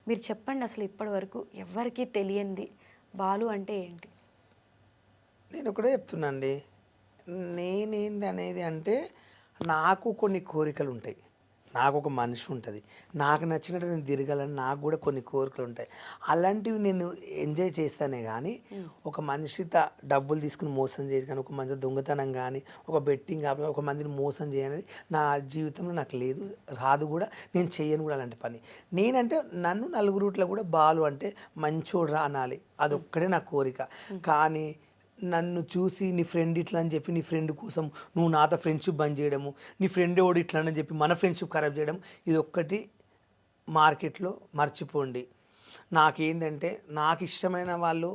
మీరు చెప్పండి అసలు ఇప్పటి వరకు ఎవరికీ తెలియంది బాలు అంటే ఏంటి? నేను ఒకటే చెప్తున్నానండి. నేనేంది అనేది అంటే, నాకు కొన్ని కోరికలుంటాయి. నాకొక మనిషి ఉంటది. నాకు నచ్చినట్టు నేను తిరగాలని నాకు గూడా కొన్ని కోరికలుంటాయి. అలాంటివి నేను ఎంజాయ్ చేస్తానే గానీ, ఒక డబ్బులు తీసుకొని మోసం చేయడం గానీ, ఒక మంచి దొంగతనం గానీ, ఒక బెట్టింగ్ యాప్ ఒక మందిని మోసం చేయనేది నా జీవితంలో నాకు లేదు. రాదు గూడా. నేను చెయ్యను గూడా అలాంటి పని. నేనంటే నన్ను నలుగురిట్లో గూడా బాలు అంటే మంచోడురా అనాలి. అదొక్కటే నా కోరిక. కానీ నన్ను చూసి నీ ఫ్రెండ్ ఇట్లా అని చెప్పి నీ ఫ్రెండ్ కోసం నువ్వు నాతో ఫ్రెండ్షిప్ బంద్ చేయడము, నీ ఫ్రెండ్ ఓడి ఇట్లా అని చెప్పి మన ఫ్రెండ్షిప్ ఖరాబ్ చేయడం, ఇది ఒక్కటి మార్కెట్లో మర్చిపోండి. నాకేంటంటే నాకు ఇష్టమైన వాళ్ళు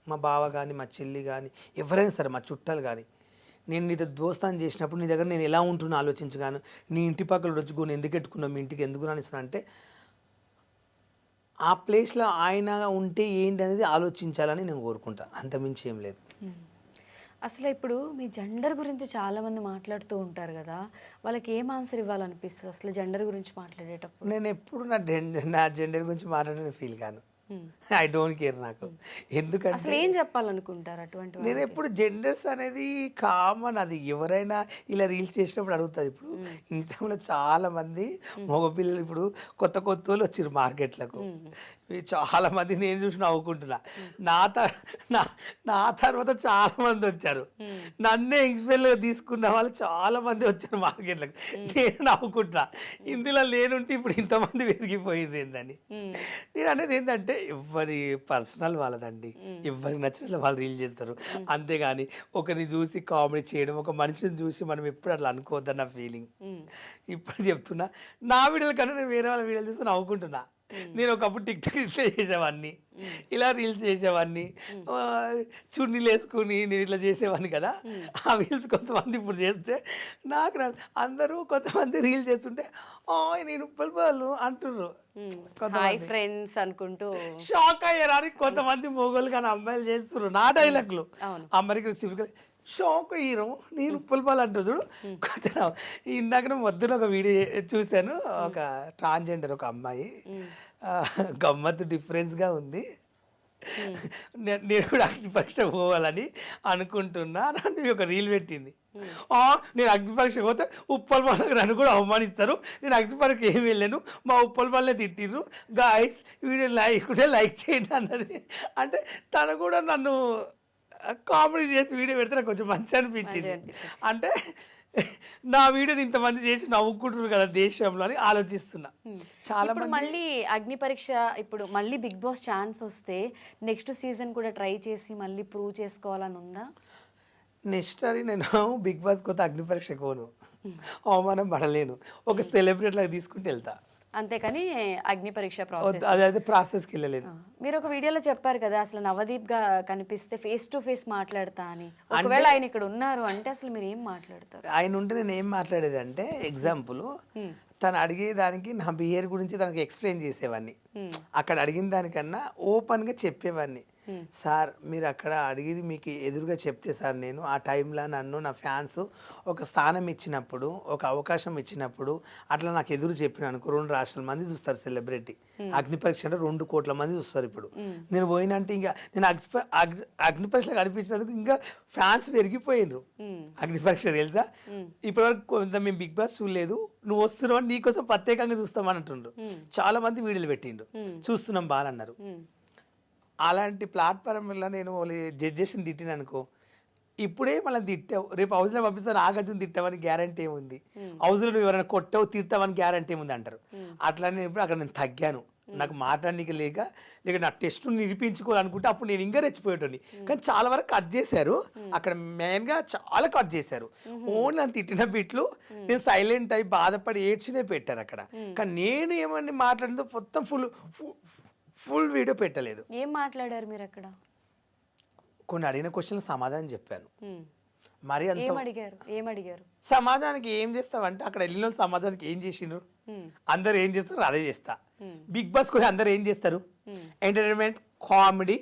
మా బావ కానీ మా చెల్లి కానీ ఎవరైనా సరే మా చుట్టాలు కానీ నేను నీతో దోస్తాను చేసినప్పుడు నీ దగ్గర నేను ఎలా ఉంటున్నా ఆలోచించగాను, నీ ఇంటి పక్కన వచ్చుకొని ఎందుకు ఎట్టుకున్నావు, మీ ఇంటికి ఎందుకు రానిస్తున్నా అంటే ఆ ప్లేస్లో ఆయన ఉంటే ఏంటి అనేది ఆలోచించాలని నేను కోరుకుంటా. అంతమించి ఏం లేదు. అసలు ఇప్పుడు మీ జెండర్ గురించి చాలామంది మాట్లాడుతూ ఉంటారు కదా, వాళ్ళకి ఏం ఆన్సర్ ఇవ్వాలనిపిస్తుంది అసలు జెండర్ గురించి మాట్లాడేటప్పుడు? నేను ఎప్పుడు నా జెండర్ గురించి మాట్లాడని ఫీల్ కాను. ఐ డోంట్ కేర్ నాకు. అసలు ఎందుకంటే ఏం చెప్పాలనుకుంటారు అటువంటి నేను వాళ్ళకి? ఎప్పుడు జెండర్స్ అనేది కామన్, అది ఎవరైనా ఇలా రీల్స్ చేసినప్పుడు అడుగుతారు. ఇప్పుడు ఇన్స్టాగ్రామ్లో చాలా మంది మగపిల్లలు ఇప్పుడు కొత్త కొత్త వాళ్ళు వచ్చారు మార్కెట్లకు. చాలా మంది నేను చూసి నవ్వుకుంటున్నా. నా త- నా నా తర్వాత చాలా మంది వచ్చారు. నన్నే ఎక్స్పెల్గా తీసుకున్న వాళ్ళు చాలా మంది వచ్చారు మార్కెట్లకు. నేను నవ్వుకుంటా, ఇందులో లేనుంటే ఇప్పుడు ఇంతమంది పెరిగిపోయింది ఏందని. నేను అనేది ఏంటంటే ఎవరి పర్సనల్ వాళ్ళదండి. ఎవరికి నచ్చినట్లు వాళ్ళు రీల్ చేస్తారు. అంతేగాని ఒకరిని చూసి కామెడీ చేయడం, ఒక మనిషిని చూసి మనం ఎప్పుడు అట్లా అనుకోవద్దన్న ఫీలింగ్. ఇప్పుడు చెప్తున్నా, నా వీడియోల కన్నా నేను వేరే వాళ్ళ వీడియోలు చూస్తే నవ్వుకుంటున్నా. నేను ఒకప్పుడు టిక్ టాక్ ఇట్లా చేసేవాడిని, ఇలా రీల్స్ చేసేవాడిని, చున్నీలు వేసుకుని నేను ఇట్లా చేసేవాడిని కదా. ఆ రీల్స్ కొంతమంది ఇప్పుడు చేస్తే నాకు అందరూ కొంతమంది రీల్ చేస్తుంటే నేను ఉప్పల్ బాలు అంటుర్రు. హాయ్ ఫ్రెండ్స్ అనుకుంటూ షాక్ అయ్యారు. అని కొంతమంది మొగోళ్ళు కానీ అమ్మాయిలు చేస్తున్నారు నా డైలాగ్లు. అవును. అమెరికా సివిల్ షాక్ అయ్యారు. నేను ఉప్పల్ బాలు అంటారు చూడు. కొంచెం ఇందాక మధ్యలో ఒక వీడియో చూశాను. ఒక ట్రాన్స్జెండర్ ఒక అమ్మాయి గమ్మత్తు డిఫరెన్స్గా ఉంది. నేను కూడా అగ్నిపరీక్ష పోవాలని అనుకుంటున్నా అని ఒక రీల్ పెట్టింది. నేను అగ్నిపరీక్ష పోతే ఉప్పల్ బాలకు నన్ను కూడా అవమానిస్తారు, నేను అగ్నిపరీక్ష ఏమి వెళ్ళాను, మా ఉప్పల్ బాలనే తిట్టిర్రు, గాయస్ వీడియో లైక్ చేయండి అన్నది. అంటే తను కూడా నన్ను కామెడీ చేసి వీడియో పెడితే నాకు కొంచెం మంచి అనిపించింది. అంటే నా వీడియోని ఇంతమంది చేసి నవ్వుకుంటున్నారు కదా దేశంలో అని ఆలోచిస్తున్నా. చాలా ఇప్పుడు మళ్ళీ అగ్ని పరీక్ష, ఇప్పుడు మళ్ళీ బిగ్ బాస్ ఛాన్స్ వస్తే నెక్స్ట్ సీజన్ కూడా ట్రై చేసి మళ్ళీ ప్రూవ్ చేసుకోవాలని ఉందా? నెక్స్ట్ అది నేను బిగ్ బాస్ కొత్త అగ్ని పరీక్ష కోను, అవమానం పడలేను. ఒక సెలబ్రిటీ లాగా తీసుకుంటే వెళ్తా, అంతేకాని అగ్ని పరీక్ష ప్రాసెస్ అదైతే ప్రాసెస్కి వెళ్ళలేను. మీరు ఒక వీడియోలో చెప్పారు కదా, అసలు నవదీప్ గా కనిపిస్తే ఫేస్ టు ఫేస్ మాట్లాడతా అని. ఒకవేళ ఆయన ఇక్కడ ఉన్నారు అంటే అసలు మీరు ఏం మాట్లాడతారు? ఆయన ఉంటే నేను ఏం మాట్లాడేది అంటే, ఎగ్జాంపుల్ తను అడిగేదానికి నా బిహేవియర్ గురించి తనకి ఎక్స్ప్లెయిన్ చేసేవాడిని. అక్కడ అడిగిన దానికన్నా ఓపెన్గా చెప్పేవాడిని. సార్ మీరు అక్కడ అడిగేది మీకు ఎదురుగా చెప్తే సార్, నేను ఆ టైంలో నన్ను నా ఫ్యాన్స్ ఒక స్థానం ఇచ్చినప్పుడు, ఒక అవకాశం ఇచ్చినప్పుడు అట్లా నాకు ఎదురు చెప్పిన అనుకో, 2 రాష్ట్రాల మంది చూస్తారు సెలబ్రిటీ. అగ్ని పరీక్ష అంటే 2 కోట్ల మంది చూస్తారు. ఇప్పుడు నేను పోయినంటే ఇంకా నేను అగ్ని పరీక్షలో కనిపించినందుకు ఇంకా ఫ్యాన్స్ పెరిగిపోయినరు. అగ్ని పరీక్ష తెలుసా, ఇప్పటివరకు కొంత మేము బిగ్ బాస్ చూడలేదు, నువ్వు వస్తున్నావు అని నీకోసం ప్రత్యేకంగా చూస్తామని అంటుండ్రు. చాలా మంది వీడియోలు పెట్టిండ్రు, చూస్తున్నాం బాలన్నారు. అలాంటి ప్లాట్ఫామ్లో నేను జడ్జెస్ని తిట్టిన అనుకో, ఇప్పుడే మళ్ళీ తిట్టావు, రేపు హౌస్లో పంపిస్తాను నాగార్జున తిట్టావని గ్యారంటీ ఏముంది, హౌస్లో నువ్వు ఎవరైనా కొట్టావు తిట్టావని గ్యారంటీ ఏముంది అంటారు. అట్లా నేను ఇప్పుడు అక్కడ నేను తగ్గాను. నాకు మాట్లాడడానికి లేక నా టెస్ట్ నిరూపించుకోవాలనుకుంటే అప్పుడు నేను ఇంకా రెచ్చిపోయేటోని. కానీ చాలా వరకు కట్ చేశారు అక్కడ, మెయిన్గా చాలా కట్ చేశారు. ఓన్లీ నన్ను తిట్టిన బిట్లు నేను సైలెంట్ అయి బాధపడి ఏడ్చినే పెట్టారు అక్కడ. కానీ నేను ఏమని మాట్లాడిందో మొత్తం ఫుల్ వీడియో పెట్టలేదు. ఏం మాట్లాడారు మీరు అక్కడ? కొన్ని అడిగిన క్వశ్చన్లు సమాధానం చెప్పాను. మరి అంత ఏమడిగారు? సమాధానానికి ఏం చేస్తావంటే, అక్కడ వెళ్ళిన సమాధానానికి ఏం చేసిండ్రు, అందరు ఏం చేస్తారు అదే చేస్తా. బిగ్ బాస్ కూడా అందరు ఏం చేస్తారు, ఎంటర్టైన్మెంట్, కామెడీ,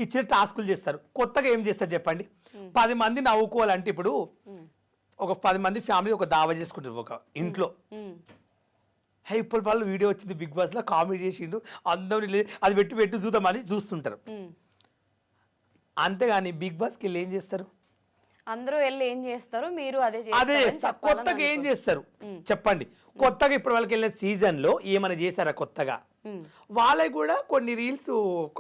ఇచ్చిన టాస్కులు చేస్తారు. కొత్తగా ఏం చేస్తారు చెప్పండి? 10 మంది నవ్వుకోవాలంటే ఇప్పుడు ఒక 10 మంది ఫ్యామిలీ ఒక దావా చేసుకుంటారు ఒక ఇంట్లో. హే ఇప్పుడు వాళ్ళు వీడియో వచ్చింది బిగ్ బాస్లో కామెడీ చేసిండు అందరూ అది పెట్టి చూద్దామని చూస్తుంటారు. అంతేగాని బిగ్ బాస్కి వెళ్ళి ఏం చేస్తారు? అందరూ వెళ్ళి ఏం చేస్తారు, మీరు అదే అదే చేస్తారు. కొత్తగా ఏం చేస్తారు చెప్పండి? కొత్తగా ఇప్పుడు వాళ్ళకి వెళ్ళిన సీజన్లో ఏమైనా చేశారా కొత్తగా? వాళ్ళకి కూడా కొన్ని రీల్స్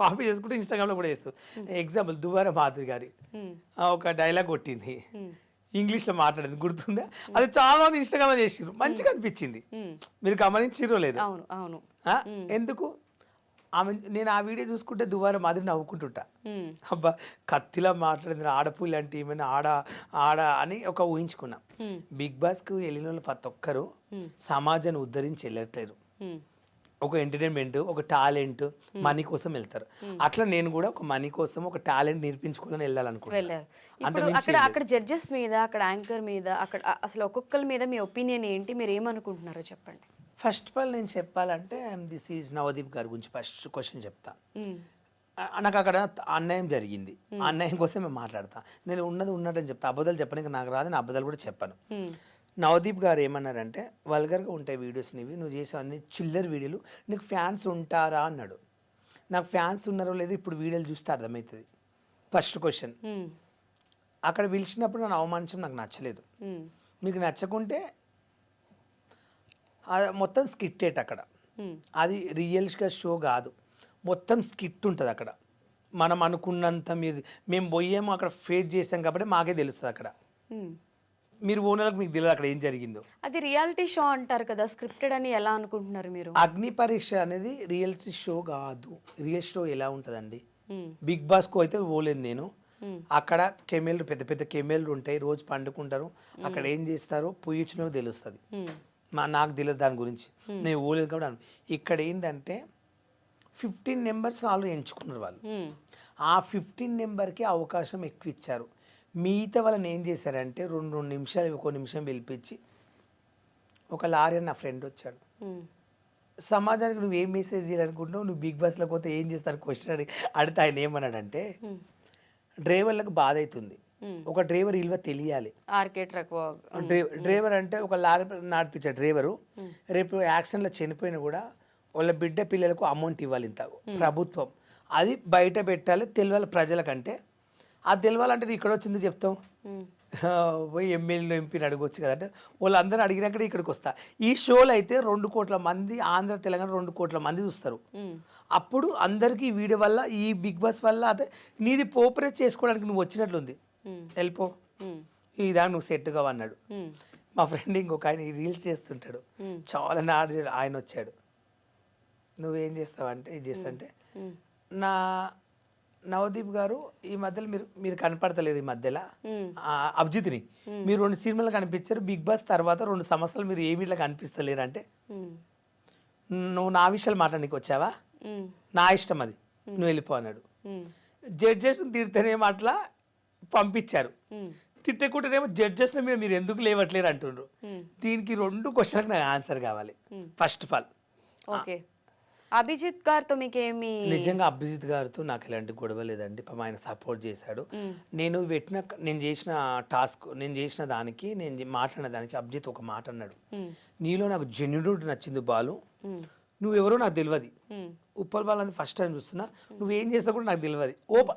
కాపీ చేసుకుంటే ఇన్స్టాగ్రామ్లో కూడా చేస్తారు. ఎగ్జాంపుల్ దువ్వార మాధురి గారి ఒక డైలాగ్ కొట్టింది, ఇంగ్లీష్లో మాట్లాడింది గుర్తుందా? అది చాలా మంది ఇన్స్టాగ్రామ్ చేసిర్రు, మంచిగా అనిపించింది. మీరు గమనించిరో లేదు? అవును అవును. ఎందుకు ఆమె నేను ఆ వీడియో చూసుకుంటే దువ్వార మాదిరి నవ్వుకుంటుంటా. అబ్బా కత్తిలా మాట్లాడింది ఆడపుల్లి అంటే ఏమైనా ఆడ అని ఒక ఊహించుకున్నా. బిగ్ బాస్కు వెళ్ళిన వాళ్ళు ప్రతి ఒక్కరు సమాజాన్ని ఉద్ధరించి వెళ్ళట్లేరు. ఒక ఎంటర్టైన్మెంట్, ఒక టాలెంట్, మనీ కోసం వెళ్తారు. అట్లా నేను కూడా ఒక మనీ కోసం ఒక టాలెంట్ నేర్పించుకోవాలని వెళ్ళాలనుకుంటున్నాను. ఇప్పుడు అక్కడ జడ్జెస్ మీద, అక్కడ యాంకర్ మీద, అక్కడ అసలు ఒక్కొక్కరి మీద మీ ఒపీనియన్ ఏంటి, మీరు ఏమనుకుంటున్నారో చెప్పండి. ఫస్ట్ ఆఫ్ ఆల్ నేను చెప్పాలంటే దిస్ ఈజ్ నవదీప్ గారి గురించి ఫస్ట్ క్వశ్చన్ చెప్తా. నాకు అక్కడ అన్యాయం జరిగింది, అన్యాయం కోసం మేము మాట్లాడతా. నేను ఉన్నదని చెప్తా, అబద్ధాలు చెప్పడానికి నాకు రాదు, నేను అబద్ధాలు కూడా చెప్పాను. నవదీప్ గారు ఏమన్నారంటే వల్గర్గా ఉంటాయి వీడియోస్ నీవి, నువ్వు చేసే అన్ని చిల్లర్ వీడియోలు, నీకు ఫ్యాన్స్ ఉంటారా అన్నాడు. నాకు ఫ్యాన్స్ ఉన్నారో లేదో ఇప్పుడు వీడియోలు చూస్తే అర్థమవుతుంది. First question. అక్కడ పిలిచినప్పుడు నన్ను అవమానించడం నాకు నచ్చలేదు. మీకు నచ్చకుంటే మొత్తం స్కిట్టేట్ అక్కడ, అది రియల్గా షో కాదు, మొత్తం స్కిట్ ఉంటుంది అక్కడ. మనం అనుకున్నంత మేము పోయేమో అక్కడ ఫేస్ చేసాం కాబట్టి మాకే తెలుస్తుంది అక్కడ. మీరు ఓనర్లకు మీకు తెలియదు అక్కడ ఏం జరిగిందో. అది రియాలిటీ షో అంటారు కదా, స్క్రిప్టెడ్ అని ఎలా అనుకుంటున్నారు మీరు? అగ్ని పరీక్ష అనేది రియాలిటీ షో కాదు. రియల్ షో ఎలా ఉంటుందండి? బిగ్ బాస్కు అయితే పోలేదు నేను. అక్కడ కెమెల్లు, పెద్ద పెద్ద కెమెల్లు ఉంటాయి, రోజు పండుకుంటారు, అక్కడ ఏం చేస్తారో పొయ్యిచ్చినో తెలుస్తుంది. నాకు తెలియదు దాని గురించి, నేను పోలేదు కాబట్టి. ఇక్కడ ఏంటంటే 15 నెంబర్స్ వాళ్ళు ఎంచుకున్నారు. వాళ్ళు ఆ 15 నెంబర్కి అవకాశం ఎక్కువ ఇచ్చారు. మిగతా వాళ్ళని ఏం చేశారంటే 2 నిమిషాలు, 1 నిమిషం పిలిపించి, ఒక లారీ నా ఫ్రెండ్ వచ్చాడు, సమాజానికి నువ్వు ఏం మెసేజ్ చేయాలనుకుంటున్నావు, నువ్వు బిగ్ బాస్లో పోతే ఏం చేస్తాను క్వశ్చన్ అడిగితే ఆయన ఏమన్నాడంటే, డ్రైవర్లకు బాధ అవుతుంది, ఒక డ్రైవర్ విలువ తెలియాలి. డ్రైవర్ అంటే ఒక లారీ నడిపించే డ్రైవరు రేపు యాక్సిడెంట్లో చనిపోయినా కూడా వాళ్ళ బిడ్డ పిల్లలకు అమౌంట్ ఇవ్వాలి ఇంత ప్రభుత్వం, అది బయట పెట్టాలి తెలియాలి ప్రజలకంటే. అది తెలియాలంటే నేను ఇక్కడ వచ్చింది చెప్తాం, పోయి ఎమ్మెల్యేలు ఎంపీని అడగొచ్చు కదంటే, వాళ్ళందరూ అడిగినాక ఇక్కడికి వస్తా. ఈ షోలో అయితే 2 కోట్ల మంది, ఆంధ్ర తెలంగాణ 2 కోట్ల మంది చూస్తారు. అప్పుడు అందరికీ ఈ వీడియో వల్ల, ఈ బిగ్ బాస్ వల్ల, అదే నీది పోపరేట్ చేసుకోవడానికి నువ్వు వచ్చినట్లుంది, వెళ్ళిపో, ఇదా నువ్వు సెట్ కావు అన్నాడు. మా ఫ్రెండ్ ఇంకొక ఆయన రీల్స్ చేస్తుంటాడు, చాలా నాడు ఆయన వచ్చాడు, నువ్వేం చేస్తావంటే ఇది చేస్తాంటే, నా నవదీప్ గారు ఈ మధ్యలో మీరు కనపడతలేరు, ఈ మధ్యలో అభిజిత్ని మీరు 2 సినిమాలు కనిపించారు, బిగ్ బాస్ తర్వాత 2 సంవత్సరాలు మీరు ఏ వీళ్ళకి కనిపిస్తలేరు అంటే, నువ్వు నా విషయాలు మాట్లాడడానికి వచ్చావా, నా ఇష్టం అది, నువ్వు వెళ్ళిపో అన్నాడు. జడ్జెస్ తిడితేనేమో అట్లా పంపించారు, తిట్టకుంటేనేమో జడ్జెస్ మీరు ఎందుకు లేవట్లేరు అంటుండ్రు. దీనికి 2 క్వశ్చన్లకు నాకు ఆన్సర్ కావాలి. ఫస్ట్ ఆఫ్ ఆల్ ఓకే, అభిజిత్ గారితో మీకేమి? నిజంగా అభిజిత్ గారితో నాకు ఎలాంటి గొడవ లేదండి, ఆయన సపోర్ట్ చేశాడు. నేను చేసిన టాస్క్, నేను చేసిన దానికి, నేను మాట్లాడిన దానికి అభిజిత్ ఒక మాట అన్నాడు, నీలో నాకు జెన్యునిటీ నచ్చింది బాలు, నువ్వెవరో నాకు తెలియదు, ఉప్పల్ బాలు ఫస్ట్ టైం చూస్తున్నా, నువ్వేం చేస్తా కూడా నాకు తెలియదు.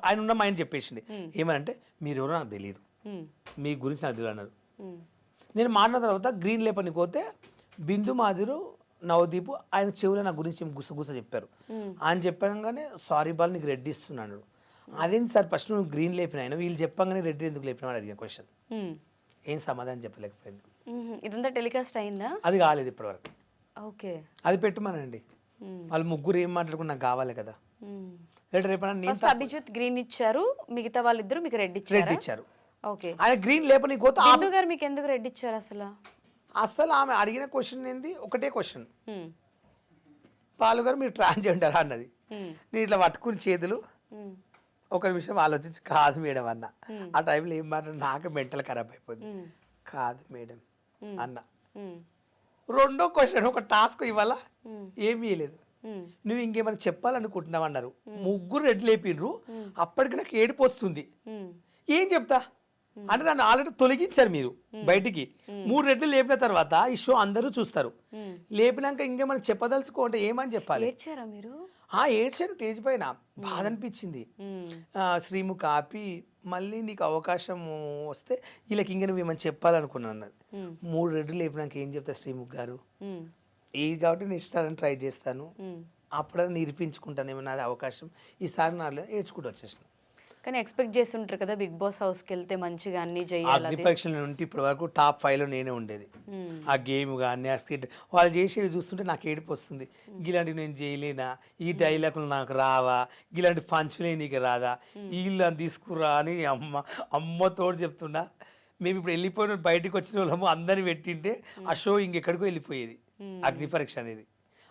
ఆయన ఉన్న మైండ్ చెప్పేసింది, ఏమనంటే మీరెవరో నాకు తెలియదు, మీ గురించి నాకు తెలియదు అన్నారు. నేను మాట్లాడిన తర్వాత గ్రీన్ లేపనికి పోతే బిందు మాదిరు, నవదీప్ ఆయన చెవులో నా గురించి గుసగుస చెప్పారు. ఆయన చెప్పగానే సారీ బాల్ నీకు రెడ్ ఇస్తున్నాడు. అదేంటి సార్ ఫస్ట్ నువ్వు గ్రీన్ లేపిన ఆయన, వీళ్ళు చెప్పగానే రెడ్ ఎందుకు లేపిన అని అడిగిన క్వశ్చన్, ఏం సమాధానం చెప్పలేకపోయింది. ఇదంతా టెలికాస్ట్ అయిందా? అది కాలేదు ఇప్పటివరకు. ఓకే, అది పెట్టమనండి, వాళ్ళు ముగ్గురు ఏం మాట్లాడుకుని నాకు కావాలి కదా. ఫస్ట్ అభిజిత్ గ్రీన్ ఇచ్చారు, మిగతా వాళ్ళిద్దరు మీకు రెడ్ ఇచ్చారు. ఓకే, ఆయన గ్రీన్ లేపని బిందు గారు మీకు ఎందుకు రెడ్ ఇచ్చారు అసలు ఆమె అడిగిన క్వశ్చన్ ఏంది, ఒకటే క్వశ్చన్, పాలుగారు మీరు ట్రాన్స్జెండర్ అన్నది. నేను ఇట్లా పట్టుకుని చేతులు ఒక నిమిషం ఆలోచించి కాదు మేడం అన్న. ఆ టైంలో ఏం మాట నాకు మెంటల్ ఖరాబ్ అయిపోయింది, కాదు మేడం అన్న. 2వ క్వశ్చన్, ఒక టాస్క్ ఇవాళ ఏమీ లేదు, నువ్వు ఇంకేమైనా చెప్పాలనుకుంటున్నావు అన్నారు. ముగ్గురు రెడ్ లేపిండ్రు, అప్పటికి నాకు ఏడుపు వస్తుంది, ఏం చెప్తా, అంటే నన్ను ఆల్రెడీ తొలగించారు మీరు బయటికి. 3 రెట్లు లేపిన తర్వాత ఈ షో అందరూ చూస్తారు. లేపినాక ఇంకా మనం చెప్పదలుచుకుంటే ఏమని చెప్పాలి? ఏడ్చారా మీరు? ఏడ్చాను స్టేజ్ పైన. బాధ అనిపించింది. శ్రీముఖ్ ఆపి మళ్ళీ నీకు అవకాశం వస్తే వీళ్ళకి ఇంకా నువ్వు ఏమని చెప్పాలనుకున్నాను అన్నది. 3 రెట్లు లేపినాక ఏం చెప్తా శ్రీముఖ్ గారు, ఇది కాబట్టి నేను ఇస్తానని ట్రై చేస్తాను, అప్పుడైనా నిరూపించుకుంటాను ఏమన్నా అది అవకాశం ఈసారి నాలో ఏడ్చుకుంటూ వచ్చేసాను. కానీ ఎక్స్పెక్ట్ చేస్తుంటారు కదా బిగ్ బాస్ హౌస్కి వెళ్తే మంచిగా అన్ని చేయాలి. అగ్ని పరీక్షల నుండి ఇప్పటి వరకు టాప్ 5లో నేనే ఉండేది. ఆ గేమ్ కానీ ఆ స్కిట్ వాళ్ళు చేసేవి చూస్తుంటే నాకు ఏడుపు వస్తుంది. ఇలాంటివి నేను చేయలేనా, ఈ డైలాగులు నాకు రావా, ఇలాంటి పంచులే నీకు రాదా, వీళ్ళు తీసుకురా అని అమ్మతోడు చెప్తున్నా. మేము ఇప్పుడు వెళ్ళిపోయిన బయటకు వచ్చిన వాళ్ళము అందరిని పెట్టింటే ఆ షో ఇంకెక్కడికో వెళ్ళిపోయేది అగ్ని పరీక్ష అనేది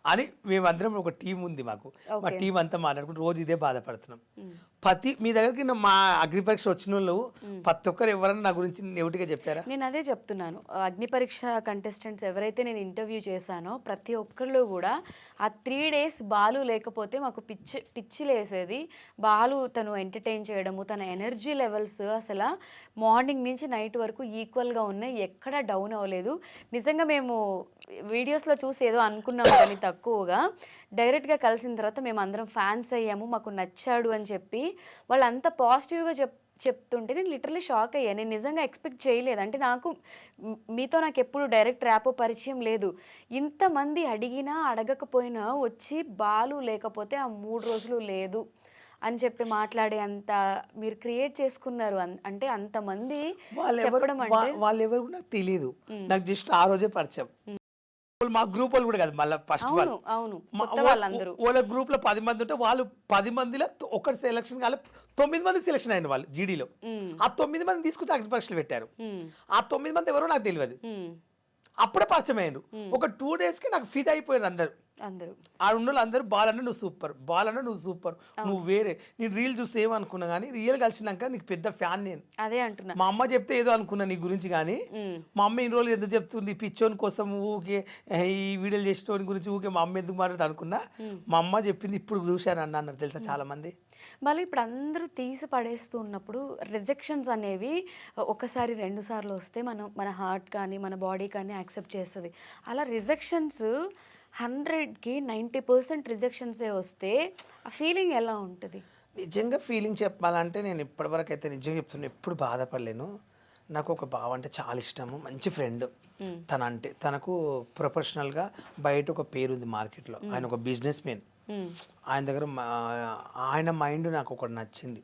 అని. మేమందరం ఒక టీం ఉంది మాకు. మా టీం అంతా మాట్లాడుకుంటూ రోజు ఇదే బాధపడుతున్నాం. మీ దగ్గరికి మా అగ్ని పరీక్ష వచ్చిన వాళ్ళు ప్రతి ఒక్కరు ఎవరన్నా నా గురించి నెగిటివ్గా చెప్పారా? నేను అదే చెప్తున్నాను. అగ్ని పరీక్ష కంటెస్టెంట్స్ ఎవరైతే నేను ఇంటర్వ్యూ చేశానో ప్రతి ఒక్కరిలో కూడా ఆ 3 days బాలు లేకపోతే మాకు పిచ్చి లేసేది. బాలు తను ఎంటర్టైన్ చేయడము, తన ఎనర్జీ లెవెల్స్ అసలు మార్నింగ్ నుంచి నైట్ వరకు ఈక్వల్గా ఉన్నాయి, ఎక్కడా డౌన్ అవ్వలేదు. నిజంగా మేము వీడియోస్లో చూసి ఏదో అనుకున్నాం కానీ తక్కువగా డైరెక్ట్గా కలిసిన తర్వాత మేము అందరం ఫ్యాన్స్ అయ్యాము, మాకు నచ్చాడు అని చెప్పి వాళ్ళు అంత పాజిటివ్గా చెప్తుంటే నేను లిటరలీ షాక్ అయ్యాను. నేను నిజంగా ఎక్స్పెక్ట్ చేయలేదు. అంటే మీతో నాకు ఎప్పుడు డైరెక్ట్ ర్యాపో పరిచయం లేదు. ఇంతమంది అడిగినా అడగకపోయినా వచ్చి బాలు లేకపోతే ఆ 3 రోజులు లేదు అని చెప్పి మాట్లాడే అంత మీరు క్రియేట్ చేసుకున్నారు. అంటే అంతమంది చెప్పడం అంటే వాళ్ళెవరు నాకు తెలియదు. నాకు జస్ట్ ఆ రోజే పరిచయం. మా గ్రూప్ వాళ్ళు కూడా కాదు, మళ్ళీ ఫస్ట్ వాళ్ళ గ్రూప్ లో 10 మంది ఉంటే వాళ్ళు 10 మందిలో ఒకటి సెలక్షన్ కాలే, 9 మంది సెలక్షన్ అయిన వాళ్ళు జీడీలో. ఆ 9 మంది తీసుకొచ్చి అగ్ని పరీక్షలు పెట్టారు. ఆ 9 మంది ఎవరో నాకు తెలియదు. అప్పుడే పరిచయం అయ్యారు. ఒక 2 days కి నాకు ఫిదా అయిపోయారు అందరు. ఆ ఉన్న అందరూ బాలన్న నువ్వు సూపర్, బాలన్న నువ్వు సూపర్, నువ్వు వేరే. నేను రీల్ చూస్తే ఏమనుకున్నా కానీ రియల్ కలిసినాక నీకు పెద్ద ఫ్యాన్ నేను. అదే అంటున్నా. మా అమ్మ చెప్తే ఏదో అనుకున్నా నీ గురించి, కానీ మా అమ్మ ఇన్ని రోజులు ఎందుకు చెప్తుంది పిచ్చోని కోసం ఊకే ఈ వీడియోలు చేసేటోని గురించి ఊకే మా అమ్మ ఎందుకు మాట్లాడుతూ అనుకున్నా. మా అమ్మ చెప్పింది ఇప్పుడు చూశాను అన్నారు తెలుసా చాలా మంది. మళ్ళీ ఇప్పుడు అందరూ తీసి పడేస్తూ ఉన్నప్పుడు రిజెక్షన్స్ అనేవి ఒకసారి 2 సార్లు వస్తే మన హార్ట్ కానీ మన బాడీ కానీ యాక్సెప్ట్ చేస్తుంది. అలా రిజెక్షన్స్ 100కి 90% రిజెక్షన్సే వస్తే ఆ ఫీలింగ్ ఎలా ఉంటుంది? నిజంగా ఫీలింగ్ చెప్పాలంటే నేను ఇప్పటివరకు అయితే నిజంగా చెప్తున్నా, ఎప్పుడు బాధపడలేను. నాకు ఒక బావ అంటే చాలా ఇష్టము, మంచి ఫ్రెండ్. తనకు ప్రొఫెషనల్గా బయట ఒక పేరు ఉంది మార్కెట్లో. ఆయన ఒక బిజినెస్ మ్యాన్. ఆయన దగ్గర ఆయన మైండ్ నాకు ఒకటి నచ్చింది.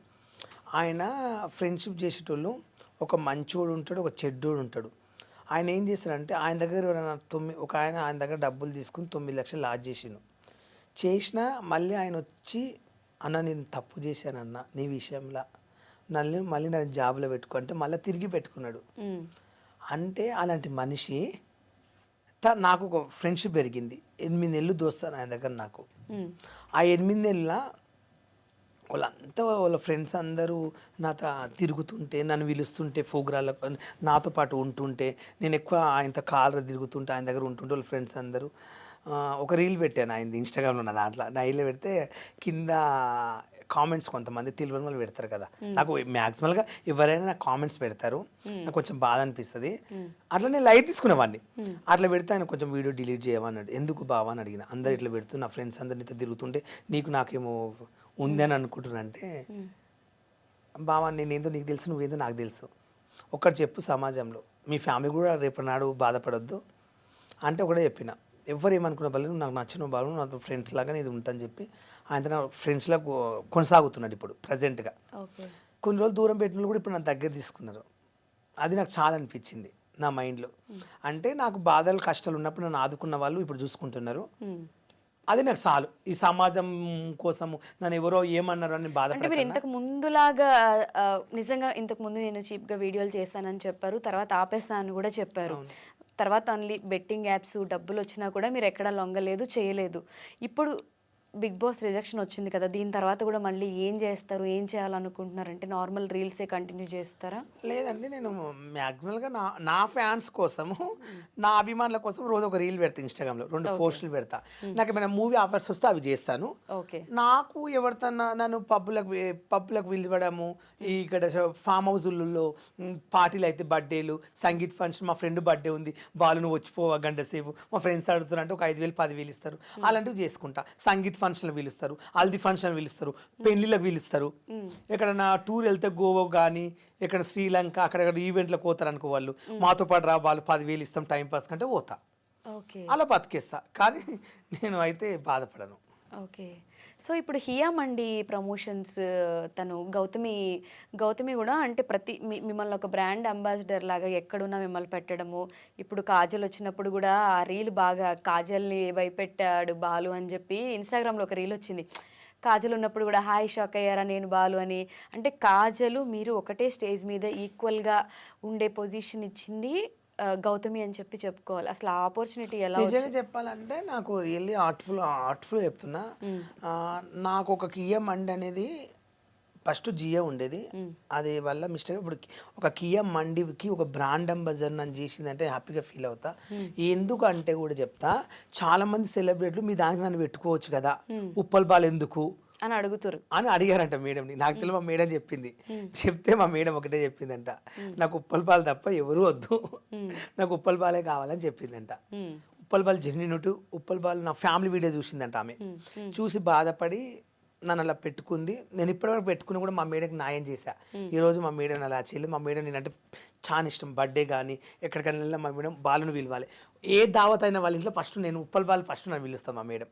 ఆయన ఫ్రెండ్షిప్ చేసేటోళ్ళు ఒక మంచోడు ఉంటాడు, ఒక చెడ్డోడు ఉంటాడు. ఆయన ఏం చేస్తాడంటే ఆయన దగ్గర ఆయన దగ్గర డబ్బులు తీసుకుని 9 లక్షలు లాస్ చేసినా మళ్ళీ ఆయన వచ్చి అన్న నేను తప్పు చేశానన్న నీ విషయంలో, మళ్ళీ నన్ను జాబ్లో పెట్టుకో అంటే మళ్ళీ తిరిగి పెట్టుకున్నాడు. అంటే అలాంటి మనిషి నాకు ఒక ఫ్రెండ్షిప్ పెరిగింది. 8 నెలలు దోస్తాను ఆయన దగ్గర నాకు. ఆ 8 నెలల వాళ్ళంతా వాళ్ళ ఫ్రెండ్స్ అందరూ నాతో తిరుగుతుంటే, నన్ను పిలుస్తుంటే ప్రోగ్రాలకు నాతో పాటు ఉంటుంటే, నేను ఎక్కువ ఆయనతో కాలర్ తిరుగుతుంటే ఆయన దగ్గర ఉంటుంటే వాళ్ళ ఫ్రెండ్స్ అందరూ. ఒక రీల్ పెట్టాను ఆయనది ఇన్స్టాగ్రామ్లో ఉన్న దాంట్లో. నా రీల్ పెడితే కింద కామెంట్స్ కొంతమంది తెలియని వాళ్ళు పెడతారు కదా, నాకు మ్యాక్సిమల్గా ఎవరైనా నాకు కామెంట్స్ పెడతారు, నాకు కొంచెం బాధ అనిపిస్తుంది. అట్లా నేను లైట్ తీసుకునేవాడిని. అట్లా పెడితే ఆయన కొంచెం వీడియో డిలీట్ చేయమన్నాడు. ఎందుకు బావా అని అడిగిన. అందరు ఇట్లా పెడుతూ నా ఫ్రెండ్స్ అందరినీ తిరుగుతుంటే నాకేమో ఉంది అని అనుకుంటున్నానంటే, బావా నేనేందో నీకు తెలుసు, నువ్వేందో నాకు తెలుసు, ఒక్కటి చెప్పు సమాజంలో మీ ఫ్యామిలీ కూడా రేపు నాడు బాధపడొద్దు అంటే ఒకటే చెప్పిన. ఎవరు ఏమనుకున్న వాళ్ళు నాకు నచ్చిన వాళ్ళు నాతో ఫ్రెండ్స్ లాగా ఇది ఉంటాను చెప్పి ఆయన నా ఫ్రెండ్స్లా కొనసాగుతున్నాడు ఇప్పుడు ప్రజెంట్గా. కొన్ని రోజులు దూరం పెట్టిన కూడా ఇప్పుడు నా దగ్గర తీసుకున్నారు. అది నాకు చాలా అనిపించింది నా మైండ్లో. అంటే నాకు బాధలు కష్టాలు ఉన్నప్పుడు నన్ను ఆదుకున్న వాళ్ళు ఇప్పుడు చూసుకుంటున్నారు. అది నాకు చాలు. ఈ సమాజం కోసము నన్ను ఎవరో ఏమన్నారు అని బాధపడే. మీరు ఇంతకు ముందులాగా నిజంగా ఇంతకు ముందు నేను చీప్గా వీడియోలు చేశానని చెప్పారు, తర్వాత ఆపేస్తానని కూడా చెప్పారు. తర్వాత ఓన్లీ బెట్టింగ్ యాప్స్ డబ్బులు వచ్చినా కూడా మీరు ఎక్కడ లొంగలేదు చేయలేదు. ఇప్పుడు బిగ్ బాస్ రిజెక్షన్ వచ్చింది కదా, దీని తర్వాత కూడా మళ్ళీ ఏం చేస్తారు, ఏం చేయాలనుకుంటున్నారంటే నార్మల్ రీల్సే కంటిన్యూ చేస్తారా? లేదండి, నేను మ్యాక్సిమల్గా నా ఫ్యాన్స్ కోసము, నా అభిమానుల కోసం రోజు ఒక రీల్ పెడతా, ఇన్స్టాగ్రామ్లో 2 పోస్టులు పెడతా. నాకు ఏమైనా మూవీ ఆఫర్స్ వస్తే అవి చేస్తాను. ఓకే. నాకు ఎవరితోన్నా నన్ను పబ్బులకు పిలవడము, ఈ ఇక్కడ ఫామ్ హౌస్లలో పార్టీలు అయితే, బర్త్డేలు, సంగీత్ ఫంక్షన్, మా ఫ్రెండ్ బర్త్డే ఉంది, బాలు నువ్వు వచ్చిపోవా గంట సేపు, మా ఫ్రెండ్స్ అడుగుతారంటే ఒక 5,000 10,000 ఇస్తారు, అలాంటివి చేసుకుంటా. సంగీత్ ఫంక్షన్లు పిలుస్తారు, హల్దీ ఫంక్షన్ పిలుస్తారు, పెళ్లిళ్ళకి పిలుస్తారు. ఎక్కడన్నా టూర్ వెళ్తే గోవా కానీ ఎక్కడ శ్రీలంక అక్కడ ఈవెంట్లకు పోతారు అనుకో, వాళ్ళు మాతో పాటు రా, వాళ్ళు 10,000 ఇస్తాం టైం పాస్ కంటే పోతా, ఓకే. అలా బతికేస్తా. కానీ నేను అయితే బాధపడను. ఓకే. సో ఇప్పుడు హియా మండి ప్రమోషన్స్, తను గౌతమి కూడా అంటే మిమ్మల్ని ఒక బ్రాండ్ అంబాసిడర్ లాగా ఎక్కడున్నా మిమ్మల్ని పెట్టడము. ఇప్పుడు కాజల్ వచ్చినప్పుడు కూడా ఆ రీల్ బాగా కాజల్ని భయపెట్టాడు బాలు అని చెప్పి ఇన్స్టాగ్రామ్లో ఒక రీల్ వచ్చింది. కాజల్ ఉన్నప్పుడు కూడా హాయ్ షాక్ అయ్యారా నేను బాలు అని. అంటే కాజలు మీరు ఒకటే స్టేజ్ మీద ఈక్వల్గా ఉండే పొజిషన్ ఇచ్చింది గౌతమి అని చెప్పుకోవాలి. అసలు ఆ ఆపర్చునిటీ ఎలా నిజంగా చెప్పాలంటే నాకు రియల్లీ ఆర్ట్ఫుల్ చెప్తున్నా. నాకు ఒక కియా మండి అనేది ఫస్ట్ జియో ఉండేది, అది వల్ల మిస్టేక్. ఇప్పుడు ఒక కియా మండికి ఒక బ్రాండ్ అంబాసిడర్ నన్ను చేసిందంటే హ్యాపీగా ఫీల్ అవుతా. ఎందుకంటే కూడా చెప్తా, చాలా మంది సెలబ్రిటీలు మీ దానికి నన్ను పెట్టుకోవచ్చు కదా, ఉప్పల్ బాల్ ఎందుకు అని అడిగారంట మేడంని. నాకు తెలియదు, మా మేడం చెప్పింది. చెప్తే మా మేడం ఒకటే చెప్పిందంట, నాకు ఉప్పల్ బాల్ తప్ప ఎవరు వద్దు, నాకు ఉప్పల్ బాలే కావాలని చెప్పిందంట. ఉప్పల్ బాల్ జెన్యూనిటీ, ఉప్పల్ బాల్ నా ఫ్యామిలీ వీడియో చూసిందంట ఆమె. చూసి బాధపడి నన్ను అలా పెట్టుకుంది. నేను ఇప్పటివరకు పెట్టుకుని కూడా మా మేడంకి న్యాయం చేశా. ఈరోజు మా మేడం అలా చేయలేదు. మా మేడం నేనంటే చాలా ఇష్టం. బర్త్డే కానీ ఎక్కడికైనా వెళ్ళినా మా మేడం బాలును పిలవాలి. ఏ దావత్ అయినా వాళ్ళ ఇంట్లో ఫస్ట్ నేను ఉప్పల్ బాల్ ఫస్ట్ నన్ను పిలుస్తాను మా మేడం.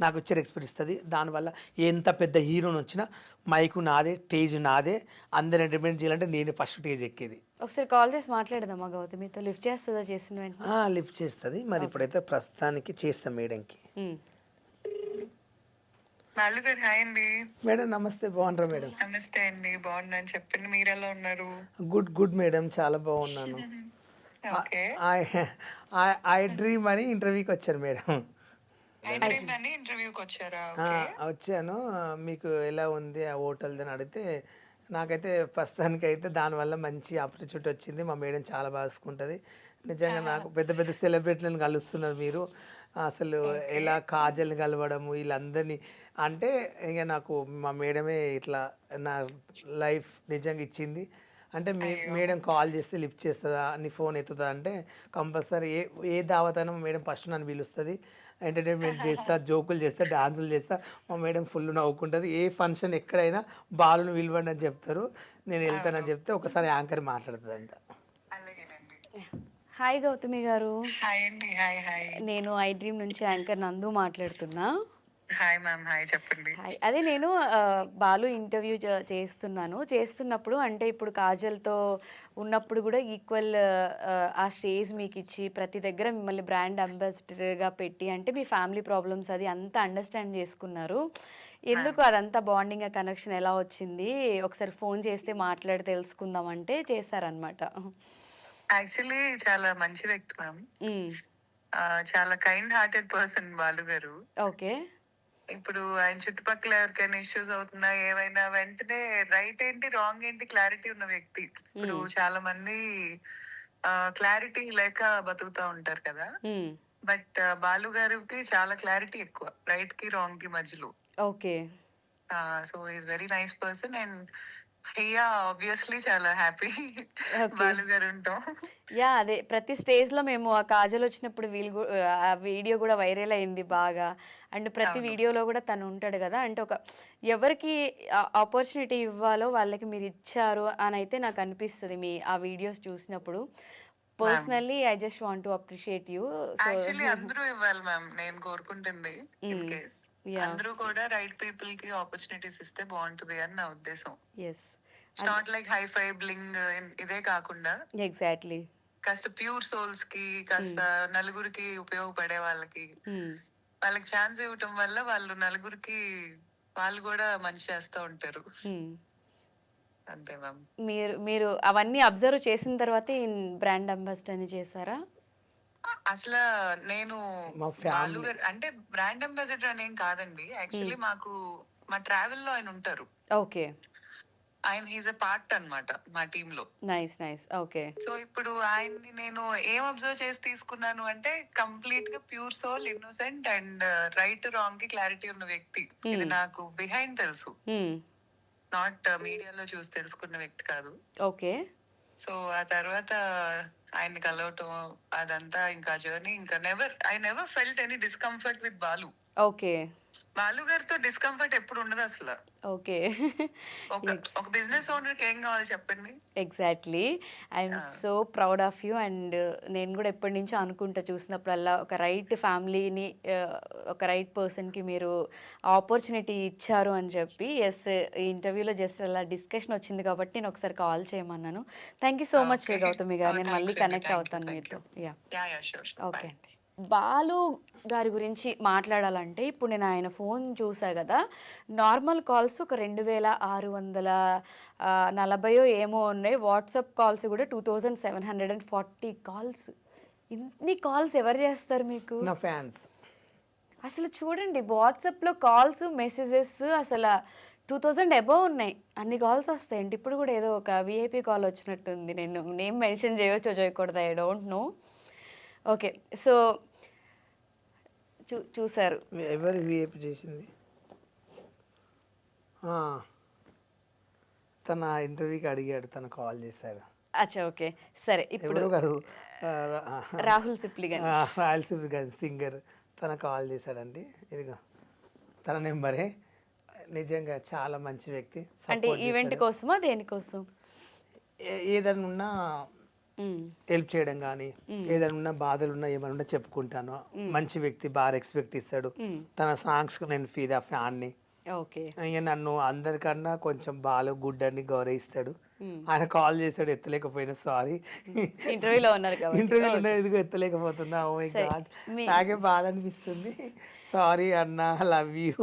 నాకు వచ్చే రెస్పెక్ట్ ఇస్తుంది. దానివల్ల ఎంత పెద్ద హీరోని వచ్చినా మైకు నాదే, స్టేజ్ నాదే, అందరు ఎంటర్టైన్మెంట్ చేయాలంటే నేనే ఫస్ట్ స్టేజ్ ఎక్కేది. ఒకసారి కాల్ చేసి మాట్లాడదామా గౌతమితో? లిఫ్ట్ చేస్తుందా చేసిన వెంటనే? లిఫ్ట్ చేస్తుంది. మరి ఇప్పుడైతే ప్రస్తుతానికి చేస్తాం మేడంకి. హాయ్ అండి. మేడం నమస్తే, బాగున్నారా మేడం? నమస్తే అండి, బాగున్నాను. చెప్పండి, మీరు ఎలా ఉన్నారు? గుడ్ మేడం, చాలా బాగున్నాను. ఓకే. ఐ డ్రీమ్ అని ఇంటర్వ్యూకి వచ్చాను మేడం. ఇంటర్వ్యూకి వచ్చారా? వచ్చాను. మీకు ఎలా ఉంది ఆ హోటల్ది అని అడిగితే, నాకైతే ప్రస్తుతానికి అయితే దానివల్ల మంచి ఆపర్చునిటీ వచ్చింది. మా మేడం చాలా బాగా చూసుకుంటుంది. నిజంగా నాకు పెద్ద పెద్ద సెలబ్రిటీలను కలుస్తున్నారు మీరు. అసలు ఎలా కాజల్ని కలవడము, వీళ్ళందరినీ అంటే ఇక నాకు మా మేడమే ఇట్లా నా లైఫ్ నిజంగా ఇచ్చింది. అంటే మేడం కాల్ చేస్తే లిఫ్ట్ చేస్తుందా, నీ ఫోన్ ఎత్తుతుందా అంటే కంపల్సరీ ఏ దావత్ అయినా మా మేడం ఫస్ట్ నన్ను పిలుస్తుంది. ఎంటర్టైన్మెంట్ చేస్తా, జోకులు చేస్తా, డాన్సులు చేస్తా. మా మేడం ఫుల్ నవ్వుకుంటుంది. ఏ ఫంక్షన్ ఎక్కడైనా బాలును పిలవండి అని చెప్తారు, నేను వెళ్తానని చెప్తే ఒకసారి యాంకర్ మాట్లాడుతుందంట. హాయ్ గౌతమి గారు. హాయ్ అండి. హాయ్. నేను ఐ డ్రీమ్ నుంచి యాంకర్ నందు మాట్లాడుతున్నా. Hi ma'am. హాయ్, చెప్పండి. హాయ్. అదే నేను బాలు ఇంటర్వ్యూ చేస్తున్నప్పుడు అంటే ఇప్పుడు కాజల్తో ఉన్నప్పుడు కూడా ఈక్వల్ ఆ స్టేజ్ మీకు ఇచ్చి ప్రతి దగ్గర మిమ్మల్ని బ్రాండ్ అంబాసిడర్గా పెట్టి అంటే మీ ఫ్యామిలీ ప్రాబ్లమ్స్ అది అంతా అండర్స్టాండ్ చేసుకున్నారు. ఎందుకు అదంతా బాండింగ్ కనెక్షన్ ఎలా వచ్చింది, ఒకసారి ఫోన్ చేస్తే మాట్లాడి తెలుసుకుందాం అంటే చేశారనమాట. యాక్చువల్లీ చాలా మంచి వ్యక్తి మ్యామ్. చాలా కైండ్ హార్టెడ్ పర్సన్ బాలు గారు. ఓకే. ఇప్పుడు ఆయన చుట్టుపక్కల ఎవరికైనా ఇష్యూస్ అవుతున్నా ఏమైనా వెంటనే రైట్ ఏంటి రాంగ్ ఏంటి క్లారిటీ ఉన్న వ్యక్తి. ఇప్పుడు చాలా మంది క్లారిటీ లేక బతుకుతా ఉంటారు కదా, బట్ బాలు గారికి చాలా క్లారిటీ ఎక్కువ, రైట్ కి రాంగ్ కి మధ్యలో. Okay. So is very nice person and here obviously చాలా హ్యాపీ బాలు గారు ఉంటాం. యా, అదే ప్రతి స్టేజ్లో మేము ఆ కాజల్ వచ్చినప్పుడు ఆ వీడియో కూడా వైరల్ అయింది బాగా. అండ్ ప్రతి వీడియోలో కూడా తను ఉంటాడు కదా, అంటే ఒక ఎవరికి ఆపర్చునిటీ ఇవ్వాలో వాళ్ళకి మీరు ఇచ్చారు అని అయితే నాకు అనిపిస్తుంది మీ ఆ వీడియోస్ చూసినప్పుడు. Personally I just want to appreciate you. Actually అందరూ ఇవ్వాలి మ్యామ్, నేను కోరుకుంటుంది. ఇన్ కేస్ అందరూ కూడా రైట్ పీపుల్ కి ఆపర్చునిటీస్ ఇస్తే బాగుంటుంది అని నా ఉద్దేశం. Yes, not like hi fi bling ఇదే కాకుండా ఎగ్జాక్ట్లీ కాస్త ప్యూర్ సోల్స్ కి, కాస్త నలుగురికి ఉపయోగపడే వాళ్ళకి ఛాన్స్ ఇవ్వటం వల్ల వాళ్ళు నలుగురికి వాళ్ళు కూడా మంచి చేస్తూ ఉంటారు. అంతే మ్యామ్. మీరు అవన్నీ అబ్జర్వ్ చేసిన తర్వాత బ్రాండ్ అంబాసిడర్ అని చేశారా? అసలు నేను మా బాలు ఫ్యామిలీ గారు అంటే బ్రాండ్ అంబాసిడర్ అని ఏం కాదండి. యాక్చువల్లీ మాకు మా ట్రావెల్ లో ఆయన ఉంటారు. ఓకే. ఆయన హీజ్ ఎ పార్ట్ అన్నమాట మా టీమ్ లో. నైస్. నైస్. ఓకే. సో ఇప్పుడు ఆయన్ని నేను ఏం అబ్జర్వ్ చేసి తీసుకున్నాను అంటే కంప్లీట్ గా pure soul, innocent and right wrong కి క్లారిటీ ఉన్న వ్యక్తి. ఇది నాకు బిహైండ్ తెలుసు, నాట్ మీడియాలో చూసి తెలుసుకున్న వ్యక్తి కాదు. ఓకే. సో ఆ తర్వాత ఆయన్ని కలవటం అదంతా ఇంకా జర్నీ ఇంకా I never felt any discomfort with Balu. Okay. Balu గారితో డిస్కంఫర్ట్ ఎప్పుడు ఉండదు అసలు. ఓకే. ఒక బిజినెస్ ఓనర్ కి ఏం కావాలి చెప్పండి. Exactly. I'm so proud of you. And నేను కూడా ఎప్పటి నుంచో అనుకుంటా, చూసినప్పుడల్లా ఒక రైట్ ఫ్యామిలీని, ఒక రైట్ పర్సన్కి మీరు ఆపర్చునిటీ ఇచ్చారు అని చెప్పి. ఎస్, ఈ ఇంటర్వ్యూలో జస్ట్ అలా డిస్కషన్ వచ్చింది కాబట్టి నేను ఒకసారి కాల్ చేయమన్నాను. Thank you so much Gautami garu. నేను మళ్ళీ కనెక్ట్ అవుతాను మీతో. యా, ఓకే అండి. బాలు గారి గురించి మాట్లాడాలంటే ఇప్పుడు నేను ఆయన ఫోన్ చూసా కదా, నార్మల్ కాల్స్ ఒక 2640 ఏమో ఉన్నాయి. వాట్సాప్ కాల్స్ కూడా 2740 కాల్స్. ఇన్ని కాల్స్ ఎవరు చేస్తారు మీకు? నా ఫ్యాన్స్. అసలు చూడండి, వాట్సాప్లో కాల్స్, మెసేజెస్ అసలు 2000 అబవ్ ఉన్నాయి. అన్ని కాల్స్ వస్తాయండి. ఇప్పుడు కూడా ఏదో ఒక విఐపి కాల్ వచ్చినట్టుంది. నేను నేమ్ మెన్షన్ చేయవచ్చో చేయకూడదు, I don't know. Okay, so చూసారు. ఎవరు విఐపి చేసింది? తన ఇంటర్వ్యూకి అడిగాడు, తను కాల్ చేశాడు. అచ్చా, ఓకే, సరే. ఇప్పుడు కాదు, రాహుల్ సిప్లిగన్, రాయల్ సిప్లిగన్ సింగర్, తన కాల్ చేశాడండి. ఇదిగో తన నెంబరే. నిజంగా చాలా మంచి వ్యక్తి. అంటే ఈవెంట్ కోసమా, దేనికోసం? ఏదైనా ఉన్నా హెల్ప్ చేయడం కానీ, ఏదైనా ఉన్నా బాధలు ఉన్నా ఏమైనా ఉన్నా చెప్పుకుంటాను. మంచి వ్యక్తి, బాగా రెస్పెక్ట్ ఇస్తాడు. తన సాంగ్స్ నేను ఫీదా ఫ్యాన్ని. ఓకే. ఇక నన్ను అందరికన్నా కొంచెం బాగా గుడ్ అని గౌరవిస్తాడు. ఆయన కాల్ చేశాడు, ఎత్తలేకపోయినా సారీ, ఇంటర్వ్యూలో ఉన్నారు కాబట్టి. ఇంటర్వ్యూలో ఎదుగు ఎత్తలేకపోతున్నా. ఓ మై గాడ్, నాకే బాధ అనిపిస్తుంది. సారీ అన్న, లవ్ యూ.